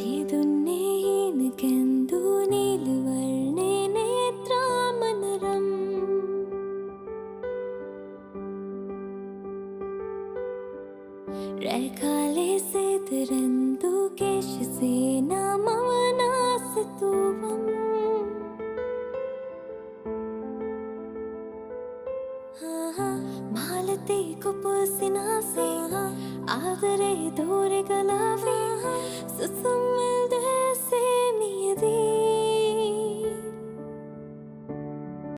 ीदुन्नेकेन्दु नीलवर्णे नेत्रामनरम् रैखाले से तिरंदु केश से नामवनासितुवम् मालती कुपुसिनासे आदरे दूरे गलावे सुसुमिल्दे